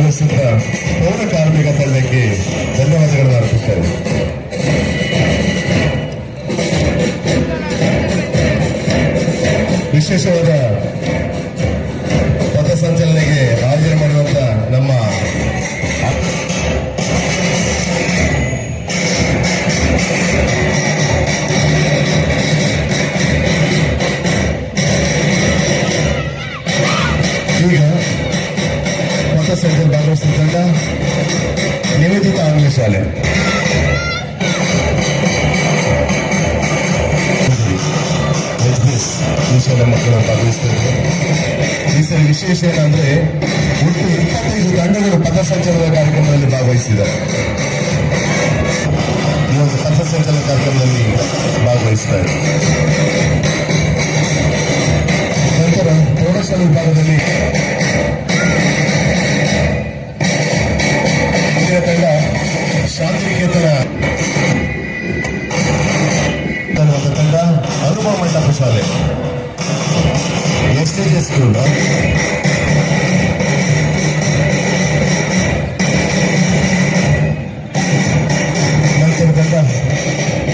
ಭಾಗವಹಿಸಿದ ಪೌರ ಕಾರ್ಮಿಕ ತಂಡಕ್ಕೆ ಧನ್ಯವಾದಗಳನ್ನು ಅರ್ಪಿಸ್ತಾರೆ. ವಿಶೇಷವಾದ ಪಥಸಂಚಲನೆಗೆ ಹಾಜರು ಮಾಡುವಂತ ನಮ್ಮ ಈಗ ಪಥಸಂಚಲನ ಭಾಗವಹಿಸಿದ ತಂಡ ನಿವೇದಿತ ಆಂಗ್ಲ ಶಾಲೆ. ಈ ಶಾಲೆ ಮಕ್ಕಳನ್ನು ಭಾಗವಹಿಸ್ತಾರೆ. ಈ ಸರಿ ವಿಶೇಷ ಏನಂದ್ರೆ ಒಟ್ಟು 25 ತಂಡಗಳು ಪಥಸಂಚಲನ ಕಾರ್ಯಕ್ರಮದಲ್ಲಿ ಭಾಗವಹಿಸಿದ್ದಾರೆ. ಈ ಒಂದು ಪಥಸಂಚಲನ ಕಾರ್ಯಕ್ರಮದಲ್ಲಿ ಭಾಗವಹಿಸ್ತಾರೆ. ನಂತರ ಪ್ರೌಢಶಾಲೆ ವಿಭಾಗದಲ್ಲಿ ತಂಡ ಶಾಂತಿನಿಕೇತನ ತಂಡ ಅನುಭವ ಮಂಟಪ ಶಾಲೆ ಎಸ್ಟೇಜ್ ಸ್ಕೂಲ್. ನಂತರ ತಂಡ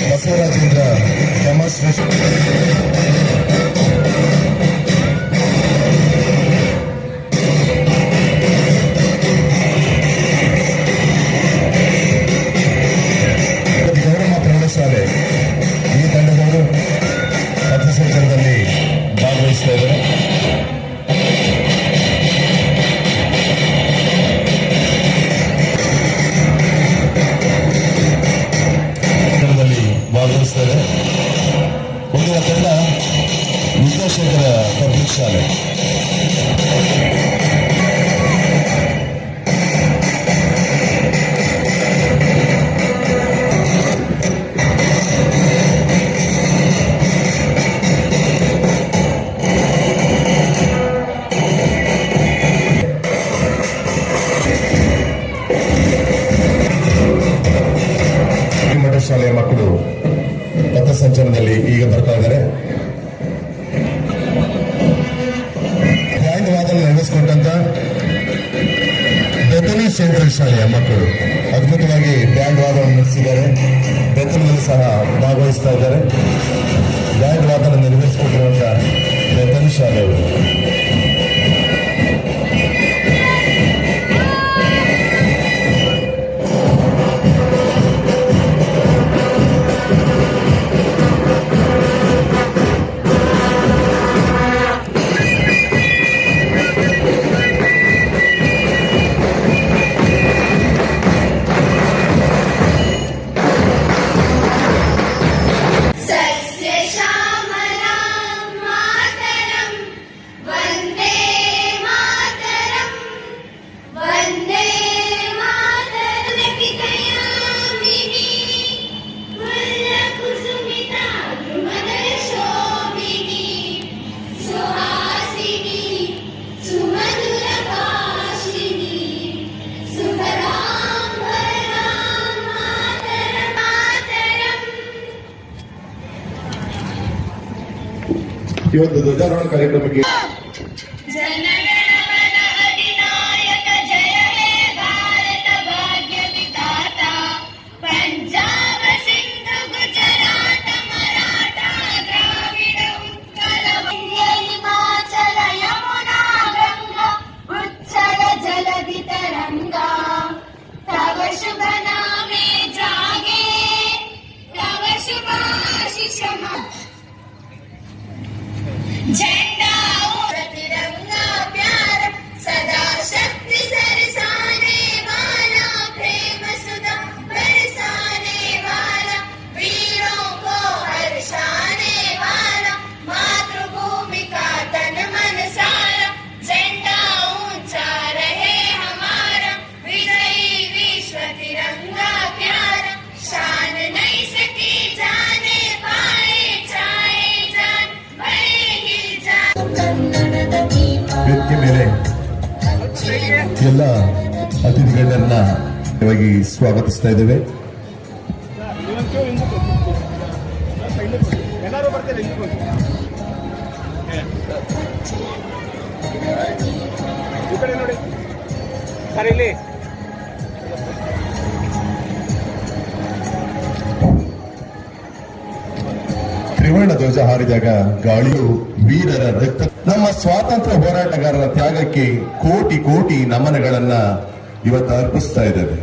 ಬಸವರಾಜೇಂದ್ರ ಶ್ರೇಷ್ಠ ಪ್ರೌಢಶಾಲೆ ಈ ತಂಡದವರು ಪಥಸಂಚಲನದಲ್ಲಿ ಭಾಗವಹಿಸ್ತಾ ಇದ್ದಾರೆ. ಭಾಗವಹಿಸ್ತಾರೆ. ಮುಂದಿನ ತಂಡ ವಿದ್ಯಾಶೇಖರ ಪಬ್ಲಿಕ್ ಶಾಲೆ. ಶಾಲೆಯ ಮಕ್ಕಳು ಪಥಸಂಚಲನದಲ್ಲಿ ಈಗ ಬರ್ತಾ ಇದ್ದಾರೆ. ಬ್ಯಾಂಡ್ ವಾದನ ನಿರ್ವಹಿಸಿಕೊಂಡಂತ ಬೆತನಿ ಸೆಂಟ್ರಲ್ ಶಾಲೆಯ ಮಕ್ಕಳು ಅದ್ಭುತವಾಗಿ ಬ್ಯಾಂಡ್ ವಾದನ ನಡೆಸಿದ್ದಾರೆ. ಬೆತನಲ್ಲಿ ಸಹ ಭಾಗವಹಿಸ್ತಾ ಇದ್ದಾರೆ. ಬ್ಯಾಂಡ್ ವಾದನ ನಿರ್ವಹಿಸಿಕೊಂಡಿರುವಂತ ಬೆತನಿ ಶಾಲೆಯವರು. ಈ ಒಂದು ಧ್ವಜಾರೋಹಣ ಕಾರ್ಯಕ್ರಮಕ್ಕೆ झंडा तिरंगा प्यार सदा शक्ति सरसाने वाला प्रेम सुधा बरसाने वाला वीरों को हर्षाने वाला मातृभूमि का तन मन सारा झंडा ऊंचा रहे हमारा विजयी विश्व तिरंगा प्यारा शान नहीं सकी जाने पाए चाहे जान ವೇದಿಕೆ ಮೇಲೆ ಎಲ್ಲ ಅತಿಥಿಗಳನ್ನ ಸ್ವಾಗತಿಸ್ತಾ ಇದ್ದೇವೆ. ಸರ್ ಇಲ್ಲಿ ತ್ರಿವರ್ಣ ಧ್ವಜ ಹಾರಿದಾಗ ಗಾಳಿಯು ವೀರರ ರಕ್ತ. ನಮ್ಮ ಸ್ವಾತಂತ್ರ್ಯ ಹೋರಾಟಗಾರರ ತ್ಯಾಗಕ್ಕೆ ಕೋಟಿ ಕೋಟಿ ನಮನಗಳನ್ನ ಇವತ್ತು ಅರ್ಪಿಸ್ತಾ ಇದ್ದೇವೆ.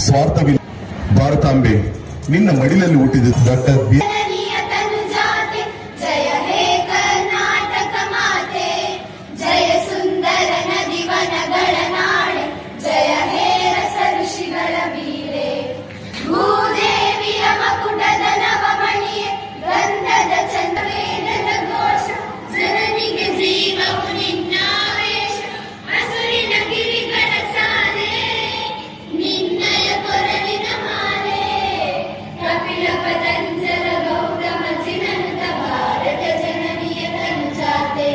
ಸ್ವಾರ್ಥವಿಲ್ಲ ಭಾರತಾಂಬೆ ನಿನ್ನ ಮಡಿಲಲ್ಲಿ ಹುಟ್ಟಿದ ಡಾಕ್ಟರ್ ಬಿ. ಜನನಿಯ ತನುಜಾತೆ ಜಯ ಹೇ ಕರ್ನಾಟಕ ಮಾತೆ, ಜಯ ಸುಂದರ ನದಿವನಗಳ ನಾಡೆ, ಜಯ ಹೇ ರಸ ಋಷಿಗಳ ಬೀಡೆ, ಭೂದೇವಿಯ ಮಕುಟದ ನವಮಣಿಯೇ, ಗಂಧದ ಚಂದ್ರವೇದದ ಘೋಷ, ಜನನಿಗೆ ಜೀವವು ನಿನ್ನಾವೇಶ, ಹಸುರಿನ ಗಿರಿಗಳ ಸಾಲೆ, ನಿನ್ನಯ ಕೊರಳಿನ ಮಾಲೆ, ಕಪಿಲ ಪತಂಜಲ ಗೌತಮ ಜಿನಂತ ಭಾರತ ಜನನಿಯ ತನುಜಾತೆ,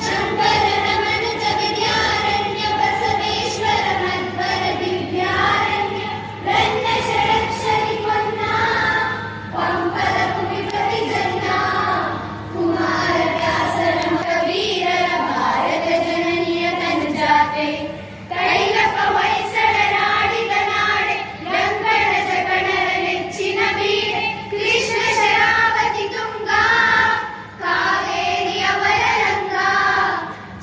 ಶಂಕರನ ಮನುಜ ವಿದ್ಯಾರಣ್ಯ, ಬಸವೇಶ್ವರ ಮಧ್ವರ ದಿವ್ಯಾರಣ್ಯ, ರನ್ನ ಷಡಕ್ಷರಿ ಪೊನ್ನ, ಪಂಪದ ಕುವಿಪತಿ ಜನ್ನ, ಕುಮಾರ ವ್ಯಾಸರ ಕವೀರರ ಭಾರತ ಜನನಿಯ ತನುಜಾತೆ, ಕೈಲಪ ಹೊಯ್ಸಳರಾಡಿದ ನಾಡೆ, ಗಂಗಣ ಜಗಣರ ನೆಚ್ಚಿನ ಬೀಡೆ, ಕೃಷ್ಣ ಶರಾವತಿ ತುಂಗ, ಕಾವೇರಿ ಅವರ ರಂಗ,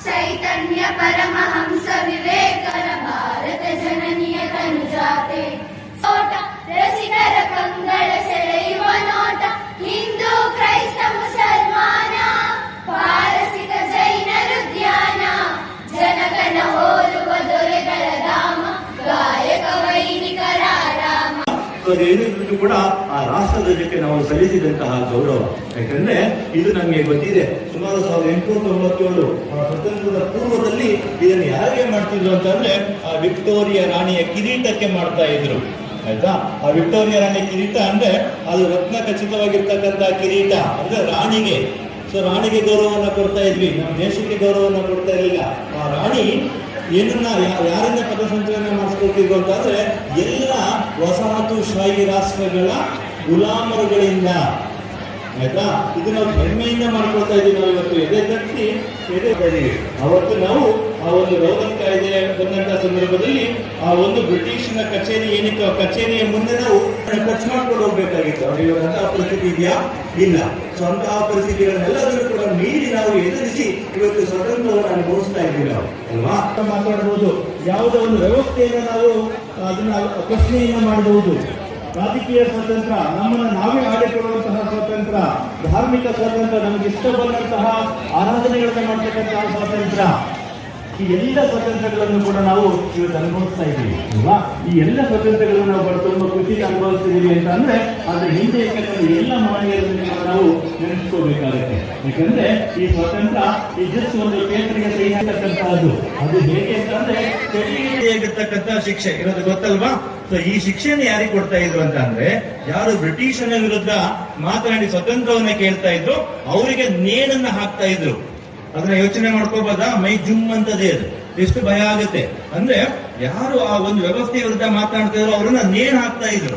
ಚೈತನ್ಯ ಪರಮಹಂಸ ವಿವೇಕರ ಭಾರತ ಜನನಿಯ ತನುಜಾತೆ, ಸೋಟ ರಸಿಕರ ಕಂಗಳ ಸೆಳೆಯುವ ನೋಟ, ಹಿಂದೂ ಕ್ರೈಸ್ತ ಮುಸಲ್ಮಾನ, ಪಾರಸಿಕ ಜೈನರು ಧ್ಯಾನ, ಜನಗಣ ಹೋಲುವ ದೊರೆಗಳ ಧಾಮ, ಗಾಯಕ ವೈಣಿಕರ ರಾಮ. ಅದೇನಿದ್ರು ಕೂಡ ಆ ರಾಷ್ಟ್ರಧ್ವಜಕ್ಕೆ ನಾವು ಸಲ್ಲಿಸಿದಂತಹ ಗೌರವ. ಯಾಕಂದ್ರೆ ಇದು ನಮಗೆ ಗೊತ್ತಿದೆ, ಸುಮಾರು 1897 ಸ್ವತಂತ್ರದ ಪೂರ್ವದಲ್ಲಿ ಇದನ್ನು ಯಾರಿಗೆ ಮಾಡ್ತಿದ್ರು ಅಂತಂದ್ರೆ ಆ ವಿಕ್ಟೋರಿಯಾ ರಾಣಿಯ ಕಿರೀಟಕ್ಕೆ ಮಾಡ್ತಾ ಇದ್ರು. ಆಯ್ತಾ, ಆ ವಿಕ್ಟೋರಿಯಾ ರಾಣಿಯ ಕಿರೀಟ ಅಂದ್ರೆ ಅದು ರತ್ನ ಖಚಿತವಾಗಿರ್ತಕ್ಕಂಥ ಕಿರೀಟ ಅಂದ್ರೆ ರಾಣಿಗೆ. ಸೊ ರಾಣಿಗೆ ಗೌರವವನ್ನು ಕೊಡ್ತಾ ಇದ್ವಿ, ನಮ್ಮ ದೇಶಕ್ಕೆ ಗೌರವವನ್ನು ಕೊಡ್ತಾ ಇರಲಿಲ್ಲ. ಆ ರಾಣಿ ಏನನ್ನ ಯಾರನ್ನ ಪದಸಂಚಲನ ಮಾಡಿಸ್ಕೊಳ್ತಿದ್ರು ಅಂತಂದ್ರೆ ಎಲ್ಲ ವಸಾಹತುಶಾಹಿ ರಾಷ್ಟ್ರಗಳ ಗುಲಾಮರುಗಳಿಂದ. ಆಯ್ತಾ, ಇದು ನಾವು ಹೆಮ್ಮೆಯಿಂದ ಮಾಡ್ಕೊಳ್ತಾ ಇದ್ದೀವಿ. ನಾವು ಇವತ್ತು ಎದೆ ತಟ್ಟಿ ಇದೀವಿ. ಅವತ್ತು ನಾವು ಆ ಒಂದು ರೌಲಟ್ ಕಾಯ್ದೆ ಬಂದಂತಹ ಸಂದರ್ಭದಲ್ಲಿ ಆ ಒಂದು ಬ್ರಿಟಿಷ್ನ ಕಚೇರಿ ಏನಕ್ಕೆ ಕಚೇರಿಯ ಮುಂದೆ ನಾವು ಖರ್ಚು ಮಾಡ್ಕೊಂಡು ಹೋಗ್ಬೇಕಾಗಿತ್ತು. ಅವ್ರಿಗೆ ಅಂತಹ ಪರಿಸ್ಥಿತಿ ಇದೆಯಾ? ಇಲ್ಲ. ಸೊ ಅಂತಹ ಪರಿಸ್ಥಿತಿಗಳನ್ನೆಲ್ಲರೂ ಕೂಡ ಮೀರಿ ನಾವು ಎದುರಿಸಿ ಇವತ್ತು ಸ್ವತಂತ್ರವನ್ನು ಅನುಭವಿಸ್ತಾ ಇದ್ದೀವಿ ನಾವು, ಅಲ್ವಾ? ಮಾತಾಡಬಹುದು, ಯಾವುದೋ ಒಂದು ವ್ಯವಸ್ಥೆಯನ್ನು ನಾವು ಅದನ್ನ ಪ್ರಶ್ನೆಯನ್ನ ಮಾಡಬಹುದು. ರಾಜಕೀಯ ಸ್ವಾತಂತ್ರ್ಯ, ನಮ್ಮನ್ನು ನಾವೇ ಆಡಿಕೊಳ್ಳುವಂತಹ ಸ್ವಾತಂತ್ರ್ಯ, ಧಾರ್ಮಿಕ ಸ್ವಾತಂತ್ರ್ಯ, ನಮಗೆ ಇಷ್ಟ ಬಂದಂತಹ ಆರಾಧನೆಗಳನ್ನ ಮಾಡ್ತಕ್ಕಂತಹ ಸ್ವಾತಂತ್ರ್ಯ, ಈ ಎಲ್ಲ ಸ್ವಾತಂತ್ರ್ಯಗಳನ್ನು ಕೂಡ ನಾವು ಇವತ್ತು ಅನುಭವಿಸ್ತಾ ಇದ್ದೀವಿ, ಅಲ್ವಾ? ಈ ಎಲ್ಲ ಸ್ವಾತಂತ್ರ್ಯಗಳನ್ನು ನಾವು ತುಂಬ ಖುಷಿಗೆ ಅನುಭವಿಸ್ತಿದ್ದೀವಿ ಅಂತ ಅಂದ್ರೆ ಅದ್ರ ಹಿಂದೆ ಇರ್ತಕ್ಕಂಥ ಎಲ್ಲ ಮಾನವೀಯರನ್ನು ನಾವು ನೆನೆಸ್ಕೋಬೇಕಾಗುತ್ತೆ. ಯಾಕಂದ್ರೆ ಈ ಸ್ವಾತಂತ್ರ್ಯ ಈ ಜಸ್ಟ್ ಒಂದು ಪೇಪರ್ಗೆ ಸಹಿ ಹಾಕತಕ್ಕಂತಹದ್ದು. ಅದು ಹೇಗೆ ಅಂತಂದ್ರೆ ಆಗಿರ್ತಕ್ಕಂಥ ಶಿಕ್ಷೆ ಇರೋದು ಗೊತ್ತಲ್ವಾ? ಸೊ ಈ ಶಿಕ್ಷೆಯನ್ನು ಯಾರಿಗೆ ಕೊಡ್ತಾ ಇದ್ರು ಅಂತ ಅಂದ್ರೆ ಯಾರು ಬ್ರಿಟಿಷನ ವಿರುದ್ಧ ಮಾತನಾಡಿ ಸ್ವತಂತ್ರವನ್ನ ಕೇಳ್ತಾ ಇದ್ರು ಅವರಿಗೆ ನೇಣನ್ನ ಹಾಕ್ತಾ ಇದ್ರು. ಅದನ್ನ ಯೋಚನೆ ಮಾಡ್ಕೋಬೋದಾ? ಮೈ ಜುಮ್ ಅಂತದೇ ಅದು. ಎಷ್ಟು ಭಯ ಆಗುತ್ತೆ ಅಂದ್ರೆ ಯಾರು ಆ ಒಂದು ವ್ಯವಸ್ಥೆ ವಿರುದ್ಧ ಮಾತನಾಡ್ತಾ ಇದ್ರು ಅವರನ್ನ ನೇಣು ಹಾಕ್ತಾ ಇದ್ರು.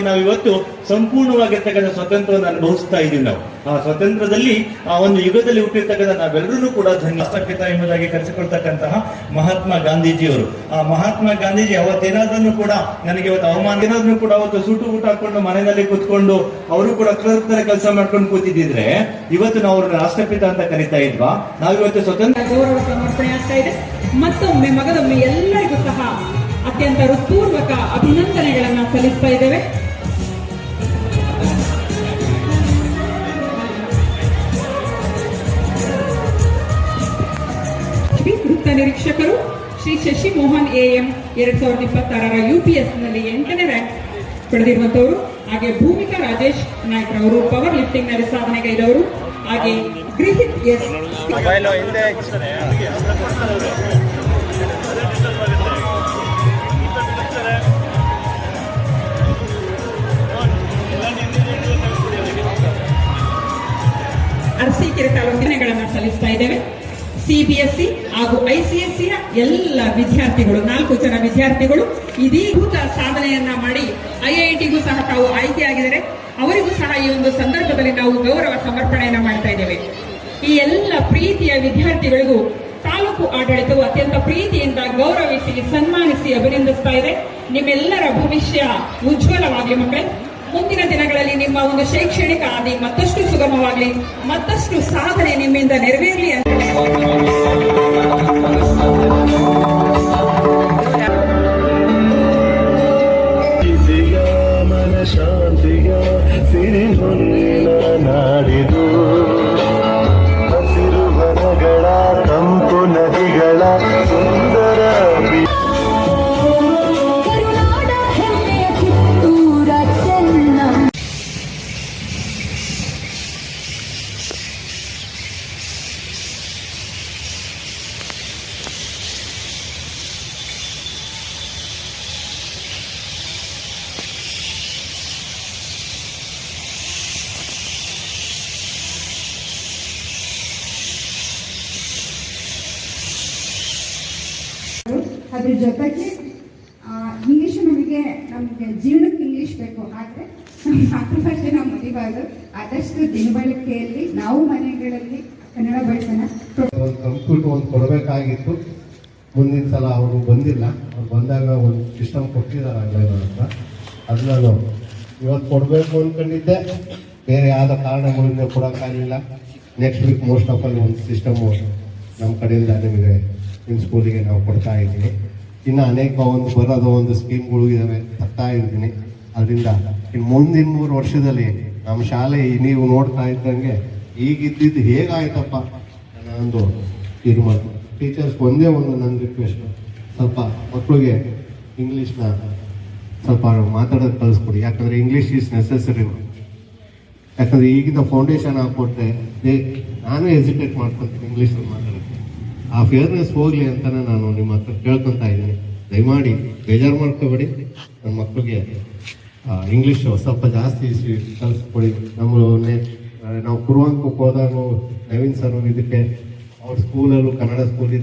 ನಾವು ಇವತ್ತು ಸಂಪೂರ್ಣವಾಗಿರ್ತಕ್ಕಂಥ ಸ್ವಾತಂತ್ರ್ಯವನ್ನು ಅನುಭವಿಸ್ತಾ ಇದೀವಿ. ನಾವು ಆ ಸ್ವಾತಂತ್ರ್ಯದಲ್ಲಿ ಆ ಒಂದು ಯುಗದಲ್ಲಿ ಹುಟ್ಟಿರ್ತಕ್ಕಂಥ ನಾವೆಲ್ಲರೂ ಕೂಡ ರಾಷ್ಟ್ರಪಿತ ಎಂಬುದಾಗಿ ಕರೆಸಿಕೊಳ್ತಕ್ಕಂತಹ ಮಹಾತ್ಮ ಗಾಂಧೀಜಿಯವರು. ಆ ಮಹಾತ್ಮ ಗಾಂಧೀಜಿ ಅವತ್ತೇನಾದ್ರೂ ಕೂಡ ನನಗೆ ಇವತ್ತು ಅವಮಾನ ಏನಾದ್ರೂ ಕೂಡ ಅವತ್ತು ಸುಟ್ಟು ಊಟ ಹಾಕೊಂಡು ಮನೆಯಲ್ಲಿ ಕೂತ್ಕೊಂಡು ಅವರು ಕೂಡ ಕ್ಲರ್ಕ್ ತರ ಕೆಲಸ ಮಾಡ್ಕೊಂಡು ಕೂತಿದ್ರೆ ಇವತ್ತು ನಾವು ಅವ್ರನ್ನ ರಾಷ್ಟ್ರಪಿತ ಅಂತ ಕರಿತಾ ಇದ್ವಾ? ನಾವಿವತ್ತು ಸ್ವತಂತ್ರ ಗೌರವ ಸಮರ್ಪಣೆ ಆಗ್ತಾ ಇದೆ. ಮತ್ತೊಮ್ಮೆ ಮಗದೊಮ್ಮೆ ಎಲ್ಲರಿಗೂ ಸಹ ಅತ್ಯಂತ ಹೃತ್ಪೂರ್ವಕ ಅಭಿನಂದನೆಗಳನ್ನ ಸಲ್ಲಿಸ್ತಾ ಇದ್ದೇವೆ. ವೃತ್ತ ನಿರೀಕ್ಷಕರು ಶ್ರೀ ಶಶಿ ಮೋಹನ್ AM 2026 UPS ನಲ್ಲಿ 8ನೇ ರ್ಯಾಂಕ್ ಪಡೆದಿರುವಂತವರು. ಹಾಗೆ ಭೂಮಿಕಾ ರಾಜೇಶ್ ನಾಯ್ಕರವರು ಪವರ್ ಲಿಫ್ಟಿಂಗ್ ನಲ್ಲಿ ಸಾಧನೆಗೈದವರು. ಹಾಗೆ ಗ್ರಿಹಿತ್ ಎಸ್ ಅರಸೀಕೆರೆ ತಾಲೂಕಿನಗಳನ್ನು ಸಲ್ಲಿಸ್ತಾ ಇದ್ದೇವೆ. CBSE ಹಾಗೂ ICSE ಎಲ್ಲ ವಿದ್ಯಾರ್ಥಿಗಳು 4 ಜನ ವಿದ್ಯಾರ್ಥಿಗಳು ಇದೀಗ ಸಾಧನೆಯನ್ನ ಮಾಡಿ IITಗೂ ಸಹ ತಾವು ಆಯ್ಕೆಯಾಗಿದ್ದಾರೆ. ಅವರಿಗೂ ಸಹ ಈ ಒಂದು ಸಂದರ್ಭದಲ್ಲಿ ನಾವು ಗೌರವ ಸಮರ್ಪಣೆಯನ್ನ ಮಾಡ್ತಾ ಇದ್ದೇವೆ. ಈ ಎಲ್ಲ ಪ್ರೀತಿಯ ವಿದ್ಯಾರ್ಥಿಗಳಿಗೂ ತಾಲೂಕು ಆಡಳಿತವು ಅತ್ಯಂತ ಪ್ರೀತಿಯಿಂದ ಗೌರವಿಸಿ ಸನ್ಮಾನಿಸಿ ಅಭಿನಂದಿಸ್ತಾ ಇದೆ. ನಿಮ್ಮೆಲ್ಲರ ಭವಿಷ್ಯ ಉಜ್ವಲವಾಗಲಿ ಮಕ್ಕಳೇ. ಮುಂದಿನ ದಿನಗಳಲ್ಲಿ ನಿಮ್ಮ ಒಂದು ಶೈಕ್ಷಣಿಕ ಹಾದಿ ಮತ್ತಷ್ಟು ಸುಗಮವಾಗಲಿ, ಮತ್ತಷ್ಟು ಸಾಧನೆ ನಿಮ್ಮಿಂದ ನೆರವೇರಲಿ ಅಂತ ಶಾಂತಿಯ ಸಿರಿ ಹೊನ್ನಿನ ನಾಡಿದು, ಹಸಿರು ವನಗಳ ತಂಪು ನದಿಗಳ ಸುಂದರ ಕರುನಾಡ ಹೆಮ್ಮೆಯ ಕಿತ್ತೂರ ಚೆನ್ನ. ಅದ್ರ ಜೊತೆಗೆ ಇಂಗ್ಲೀಷ್ ನಮಗೆ ಜೀವನಕ್ಕೆ ಇಂಗ್ಲೀಷ್ ಬೇಕು. ಆದರೆ ನಮ್ಮ ಮಾತೃಭಾಷೆ ನಾವು ಮರಿಬಾರ್ದು. ಆದಷ್ಟು ದಿನಬಳಕೆಯಲ್ಲಿ ನಾವು ಮನೆಗಳಲ್ಲಿ ಕನ್ನಡ ಬಳಸೋಣ. ಒಂದು ಕಂಪ್ಯೂಟರ್ ಒಂದು ಕೊಡಬೇಕಾಗಿತ್ತು. ಮುಂದಿನ ಸಲ ಅವರು ಬಂದಿಲ್ಲ. ಅವ್ರು ಬಂದಾಗ ಒಂದು ಸಿಸ್ಟಮ್ ಕೊಟ್ಟಿದ್ದಾರೆ ಆಗಲೇ ನನ್ನ ಹತ್ರ. ಅದು ನಾನು ಇವತ್ತು ಕೊಡಬೇಕು ಅಂದ್ಕೊಂಡಿದ್ದೆ. ಬೇರೆ ಯಾವುದೋ ಕಾರಣಗಳಿಂದ ಕೊಡೋಕ್ಕಾಗಲಿಲ್ಲ. Next week most of all ಒಂದು ಸಿಸ್ಟಮು ನಮ್ಮ ಕಡೆಯಿಂದ ನಿಮಗೆ ನಿಮ್ಮ ಸ್ಕೂಲಿಗೆ ನಾವು ಕೊಡ್ತಾ ಇದ್ದೀನಿ. ಇನ್ನು ಅನೇಕ ಒಂದು ಬರೋದು ಒಂದು ಸ್ಕೀಮ್ಗಳು ಇದ್ದಾವೆ, ತರ್ತಾ ಇದ್ದೀನಿ. ಅದರಿಂದ ಇನ್ನು ಮುಂದಿನ 3 ವರ್ಷದಲ್ಲಿ ನಮ್ಮ ಶಾಲೆ ನೀವು ನೋಡ್ತಾ ಇದ್ದಂಗೆ ಈಗಿದ್ದಿದ್ದು ಹೇಗಾಯ್ತಪ್ಪ ಒಂದು ತೀರ್ಮಾನ. ಟೀಚರ್ಸ್ ಒಂದೇ ಒಂದು ನನ್ನ ರಿಕ್ವೆಸ್ಟು, ಸ್ವಲ್ಪ ಮಕ್ಕಳಿಗೆ ಇಂಗ್ಲೀಷ್ನ ಸ್ವಲ್ಪ ಮಾತಾಡೋದು ಕಳಿಸ್ಕೊಡಿ. ಯಾಕಂದರೆ ಇಂಗ್ಲೀಷ್ ಈಸ್ ನೆಸೆಸರಿ. ಯಾಕಂದರೆ ಈಗಿನ ಫೌಂಡೇಶನ್ ಹಾಕ್ಕೊಟ್ರೆ ನಾನು ಹೆಸಿಟೇಟ್ ಮಾಡ್ಕೊತೀನಿ ಇಂಗ್ಲೀಷಲ್ಲಿ ಮಾತಾಡೋಕ್ಕೆ. ಆ ಫೇರ್ನೆಸ್ ಹೋಗಲಿ ಅಂತಲೇ ನಾನು ನಿಮ್ಮ ಹತ್ರ ಕೇಳ್ಕೊತಾ ಇದ್ದೀನಿ. ದಯಮಾಡಿ ಬೇಜಾರು ಮಾಡ್ಕೋಬೇಡಿ. ನನ್ನ ಮಕ್ಕಳಿಗೆ ಇಂಗ್ಲೀಷು ಸ್ವಲ್ಪ ಜಾಸ್ತಿ ಕಲಿಸ್ಕೊಡಿ. ನಾವು ಕುರುವಂಕಕ್ಕೆ ಹೋದಾಗ ನವೀನ್ ಸರ್ ಇದಕ್ಕೆ ಅವ್ರ ಸ್ಕೂಲಲ್ಲೂ ಕನ್ನಡ ಸ್ಕೂಲ್